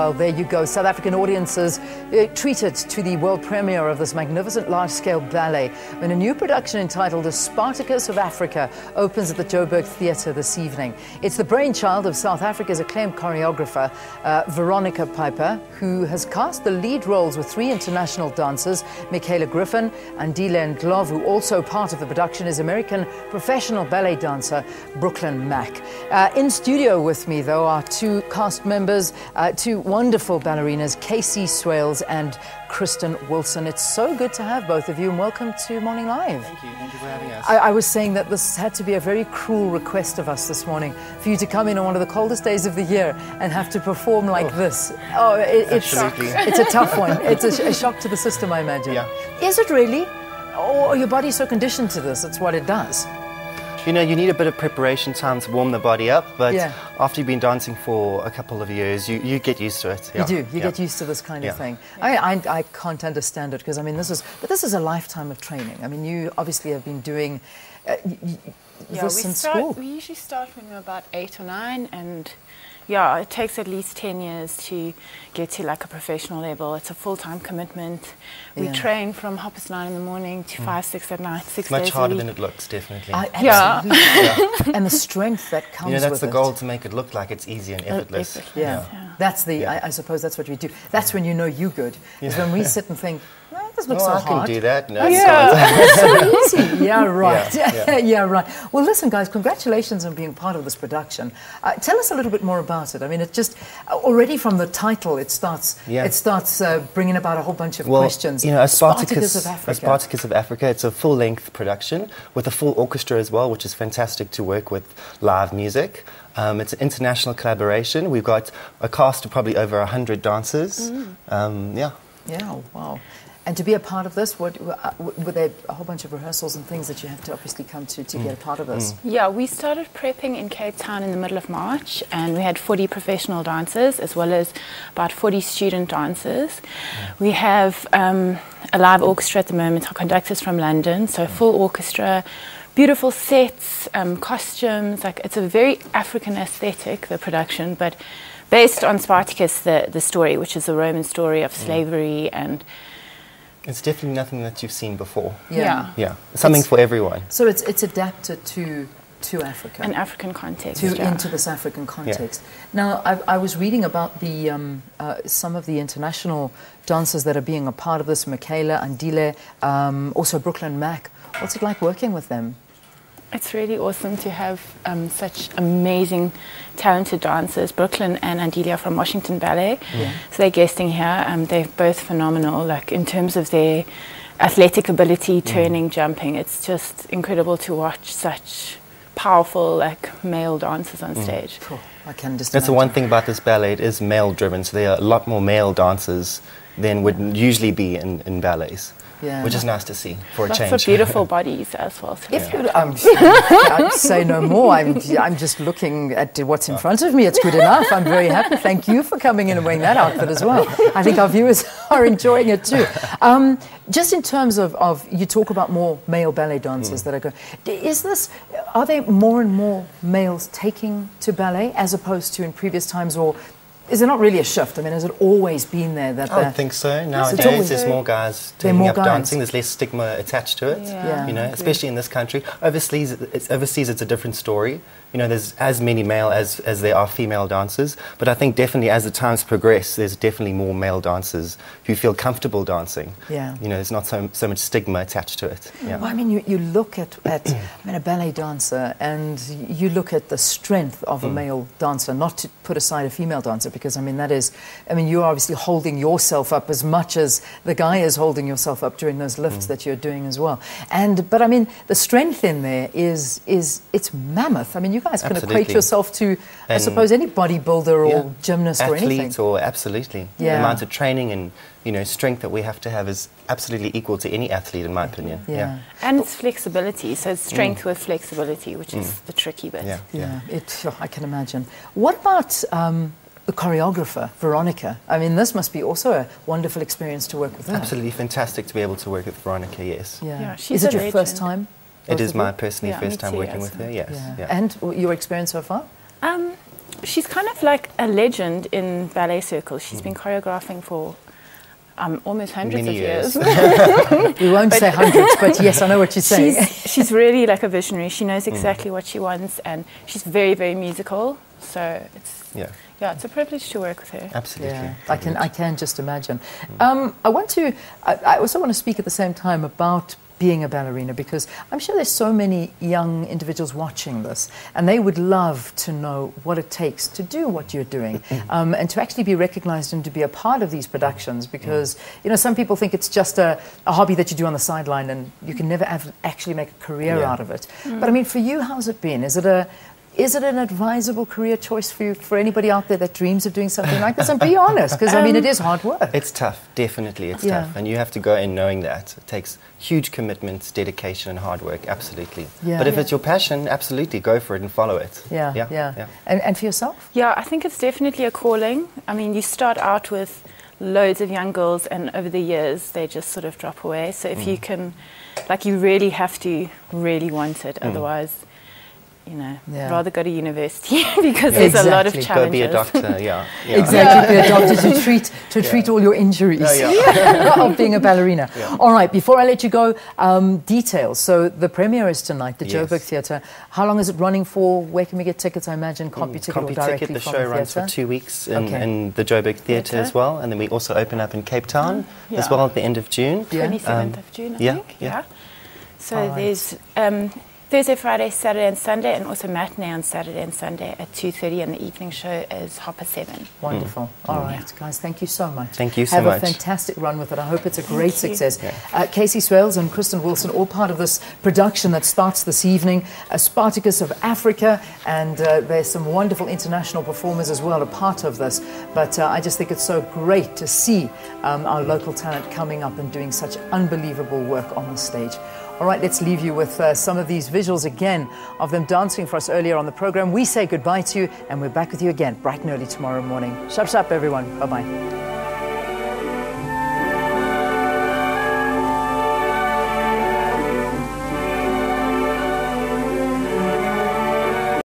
Well, there you go. South African audiences treated to the world premiere of this magnificent large-scale ballet when a new production entitled A Spartacus of Africa opens at the Joburg Theatre this evening. It's the brainchild of South Africa's acclaimed choreographer, Veronica Paeper, who has cast the lead roles with 3 international dancers, Michaela Griffin and Andile Ndlovu. Also part of the production is American professional ballet dancer, Mack. In studio with me, though, are 2 cast members, 2 wonderful ballerinas, Swales and Kristen Wilson. It's so good to have both of you, and welcome to Morning Live. Thank you for having us. I was saying that this had to be a very cruel request of us this morning, for you to come in on one of the coldest days of the year and have to perform like this. Oh, it's a tough one. It's a shock to the system, I imagine. Yeah. Is it really? Or your body's so conditioned to this, it's what it does? You know, you need a bit of preparation time to warm the body up, but Yeah. after you've been dancing for a couple of years, you get used to it. Yeah. You do. You get used to this kind of thing. I can't understand it, because I mean this is a lifetime of training. I mean, you obviously have been doing this in school. We usually start when we're about 8 or 9, and yeah, it takes at least 10 years to get to like a professional level. It's a full-time commitment. We train from 9:30 in the morning to 5, 6 at night, 6 days Much harder a week. than it looks, definitely. Absolutely. And the strength that comes with it. You know, that's the goal, to make it look like it's easy and effortless. Yeah. That's the. I suppose that's what we do. That's when you know you're good. Is when we sit and think, well, this looks so I hard. can do that. No, It's so easy. Yeah, right. Yeah. Right. Well, listen, guys, congratulations on being part of this production. Tell us a little bit more about it. I mean, it just already from the title, it starts bringing about a whole bunch of questions. You know, A Spartacus of Africa. A Spartacus of Africa. It's a full-length production with a full orchestra as well, which is fantastic to work with live music. It's an international collaboration. We've got a cast of probably over 100 dancers. Yeah, wow. And to be a part of this, were there a whole bunch of rehearsals and things that you have to obviously come to get a part of this? Yeah, we started prepping in Cape Town in the middle of March, and we had 40 professional dancers as well as about 40 student dancers. We have a live orchestra at the moment. Our conductor's from London, so full orchestra, beautiful sets, costumes. Like, it's a very African aesthetic, the production, but based on Spartacus, the story, which is the Roman story of slavery, and it's definitely nothing that you've seen before. Yeah. Something for everyone. So it's adapted to Africa. An African context. Into this African context. Now, I was reading about the some of the international dancers that are being a part of this, Michaela, Andile, also Mack. What's it like working with them? It's really awesome to have such amazing, talented dancers. Brooklyn and Andile are from Washington Ballet, so they're guesting here. They're both phenomenal, like in terms of their athletic ability, turning, jumping. It's just incredible to watch such powerful, like, male dancers on stage. Cool. I can just That's the one thing about this ballet. It is male-driven, so there are a lot more male dancers than would usually be in ballets. Which is nice to see for a change. Lots of beautiful bodies as well. I'd say no more. I'm just looking at what's in front of me. It's good enough. I'm very happy. Thank you for coming in and wearing that outfit as well. I think our viewers are enjoying it too. Just in terms of you talk about more male ballet dancers that are going. Are there more and more males taking to ballet as opposed to in previous times, or is there not really a shift? I mean, has it always been there? I don't think so. Nowadays, there's more guys taking up dancing. There's less stigma attached to it. You know, especially in this country. Overseas, it's a different story. You know, there's as many male as there are female dancers. But I think definitely as the times progress, there's definitely more male dancers who feel comfortable dancing. You know, there's not so much stigma attached to it. Well, I mean, you look at a ballet dancer, and you look at the strength of a male dancer, not to put aside a female dancer, because I mean you're obviously holding yourself up as much as the guy is holding yourself up during those lifts that you're doing as well. But I mean, the strength in there is it's mammoth. I mean, you guys can equate yourself to, I suppose, any bodybuilder or gymnast or anything. Absolutely. The amount of training and strength that we have to have is absolutely equal to any athlete, in my opinion. And it's flexibility, so it's strength with flexibility, which is the tricky bit. I can imagine. What about the choreographer, Veronica? I mean, this must be also a wonderful experience to work with her. Absolutely fantastic to be able to work with Veronica, yes. Is it your first time? It is my personally first time working with her, yes. And your experience so far? she's kind of like a legend in ballet circles. She's been choreographing for almost hundreds Many of years. We won't say hundreds, but yes, I know what you're saying. She's really like a visionary. She knows exactly what she wants, and she's very, very musical. So it's it's a privilege to work with her. Absolutely. Yeah, I can just imagine. I also want to speak at the same time about being a ballerina, because I'm sure there's so many young individuals watching this, and they would love to know what it takes to do what you're doing, and to actually be recognized and to be a part of these productions, because you know, some people think it's just a hobby that you do on the sideline and you can never actually make a career out of it. But I mean, for you, how's it been? Is it an advisable career choice for you, for anybody out there that dreams of doing something like this? And be honest, because I mean, it is hard work. It's tough, definitely, it's tough. And you have to go in knowing that. It takes huge commitments, dedication and hard work, absolutely. But if it's your passion, absolutely, go for it and follow it. And for yourself? Yeah, I think it's definitely a calling. I mean, you start out with loads of young girls, and over the years, they just sort of drop away. So if you can, like, you really have to really want it, otherwise, you know, rather go to university because there's a lot of challenges. Go be a doctor, Exactly, be a doctor to treat all your injuries of being a ballerina. All right, before I let you go, details. So the premiere is tonight, the Joburg Theatre. How long is it running for? Where can we get tickets? I imagine CompuTicket or directly the from show the runs for 2 weeks in the Joburg Theatre as well, and then we also open up in Cape Town as well at the end of June. 27th of June, I think. So there's Thursday, Friday, Saturday and Sunday, and also matinee on Saturday and Sunday at 2:30, and the evening show is 7:30. Wonderful. All right, guys, thank you so much. Thank you so much. Have a fantastic run with it. I hope it's a great success. Casey Swales and Kristen Wilson, all part of this production that starts this evening, A Spartacus of Africa, and there's some wonderful international performers as well, a part of this. But I just think it's so great to see our local talent coming up and doing such unbelievable work on the stage. All right, let's leave you with some of these visuals again of them dancing for us earlier on the program. We say goodbye to you, and we're back with you again bright and early tomorrow morning. Shap, shap, everyone. Bye-bye.